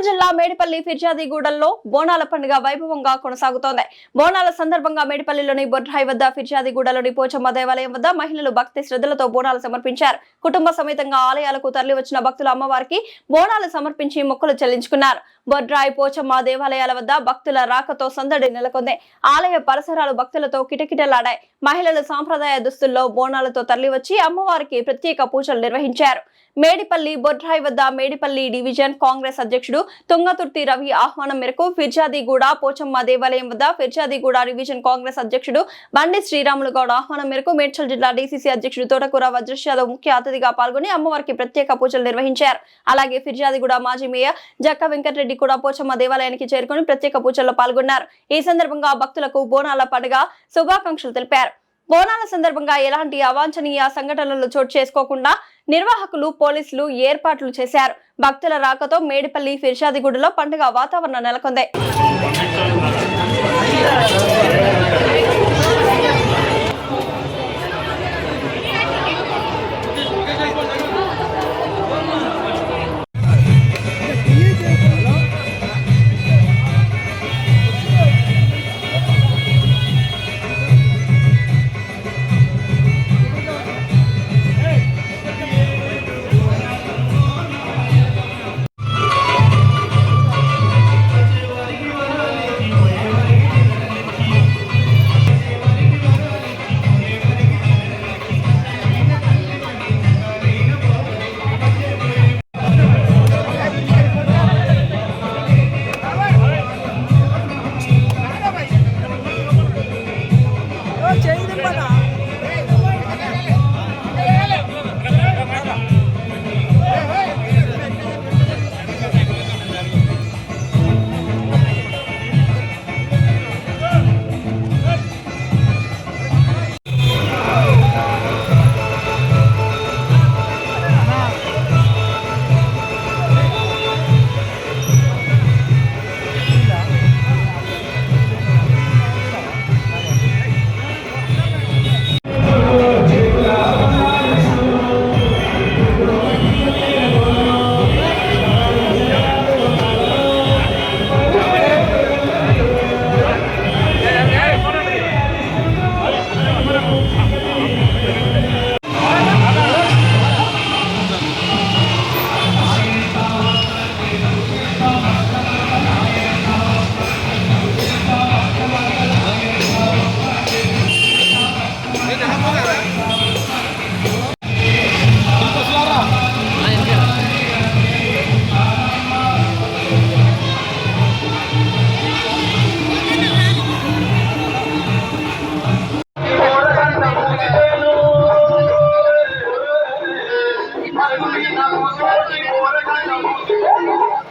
జిల్లా మేడిపల్లి ఫిర్యాదిగూడలో బోనాల పండుగ వైభవంగా కొనసాగుతోంది. బోనాల సందర్భంగా మేడిపల్లిలోని బొడ్రాయి వద్ద ఫిర్యాదిగూడలోని పోచమ్మ దేవాలయం వద్ద మహిళలు భక్తి శ్రద్ధలతో బోనాలు సమర్పించారు. కుటుంబ సమేతంగా ఆలయాలకు తరలివచ్చిన భక్తులు అమ్మవారికి బోనాలు సమర్పించి మొక్కులు చెల్లించుకున్నారు. బొడ్రాయి పోచమ్మ దేవాలయాల వద్ద భక్తుల రాకతో సందడి నెలకొంది. ఆలయ పరిసరాలు భక్తులతో కిటకిటలాడాయి. మహిళలు సాంప్రదాయ దుస్తుల్లో బోనాలతో తరలివచ్చి అమ్మవారికి ప్రత్యేక పూజలు నిర్వహించారు. మేడిపల్లి బొడ్రాయి వద్ద మేడిపల్లి డివిజన్ కాంగ్రెస్ అధ్యక్షుడు తుంగతుర్తి రవి ఆహ్వానం మేరకు ఫిర్యాదిగూడ పోచమ్మ దేవాలయం వద్ద ఫిర్యాదిగూడ డివిజన్ కాంగ్రెస్ అధ్యక్షుడు బండి శ్రీరాములు గౌడ్ ఆహ్వానం మేరకు మేడ్చల్ జిల్లా డీసీసీ అధ్యక్షుడు తోటకూర వజ్రేష్ యాదవ్ ముఖ్య అతిథిగా పాల్గొని అమ్మవారికి ప్రత్యేక పూజలు నిర్వహించారు. అలాగే ఫిర్యాదిగూడ మాజీ మేయర్ జక్క వెంకటరెడ్డి కూడా పోచమ్మ దేవాలయానికి చేరుకుని ప్రత్యేక పూజల్లో పాల్గొన్నారు. ఈ సందర్భంగా భక్తులకు బోనాల పండుగ శుభాకాంక్షలు తెలిపారు. బోనాల సందర్భంగా ఎలాంటి అవాంఛనీయ సంఘటనలు చోటు చేసుకోకుండా నిర్వాహకులు పోలీసులు ఏర్పాట్లు చేశారు. భక్తుల రాకతో మేడిపల్లి ఫిర్యాదిగూడలో పండుగ వాతావరణం నెలకొంది.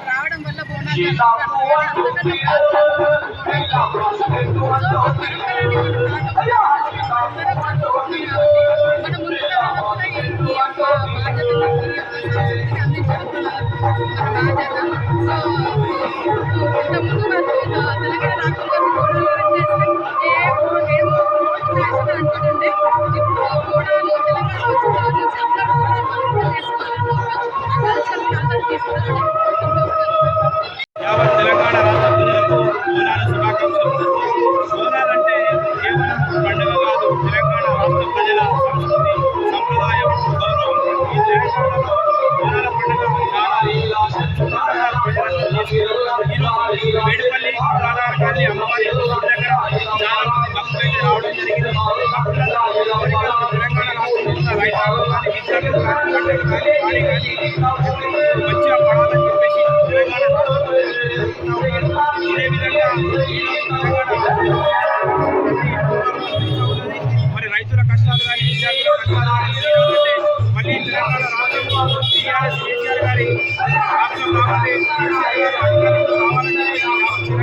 రావడం వల్ల తెలంగాణ రాష్ట్ర ప్రజలకు బోనాల శుభాకాంక్షలు. బోనాలంటే కేవలం పండుగ కాదు, తెలంగాణ రాష్ట్ర ప్రజల సంస్కృతి, సంప్రదాయం, గౌరవం. ఈ తెలంగాణలో బోనాల పండుగ చాలా ప్రజలందరూ చేసుకుంటారు. ఈరోజు మేడిపల్లి ప్రాణాకాళి అమ్మవారి దగ్గర చాలా మంది భక్తులైతే రావడం జరిగింది. భక్తులందరూ తెలంగాణ రాష్ట్రంలో రైతాంగం కానీ, విద్యార్థులు కానీ, పంటలు కానీ, వారి కానీ మంచిగా పడాలని చెప్పేసి తెలంగాణ ఇదే విధంగా మరి రైతుల కష్టాలు కానీ, విద్యార్థుల కష్టాలు కానీ మళ్ళీ తెలంగాణ రాష్ట్రంలో టీఆర్ఎస్ కేసీఆర్ గారి రాష్ట్రం రావాలి, కేసీఆర్ గారి అధికారంలో రావాలని చాలా మంది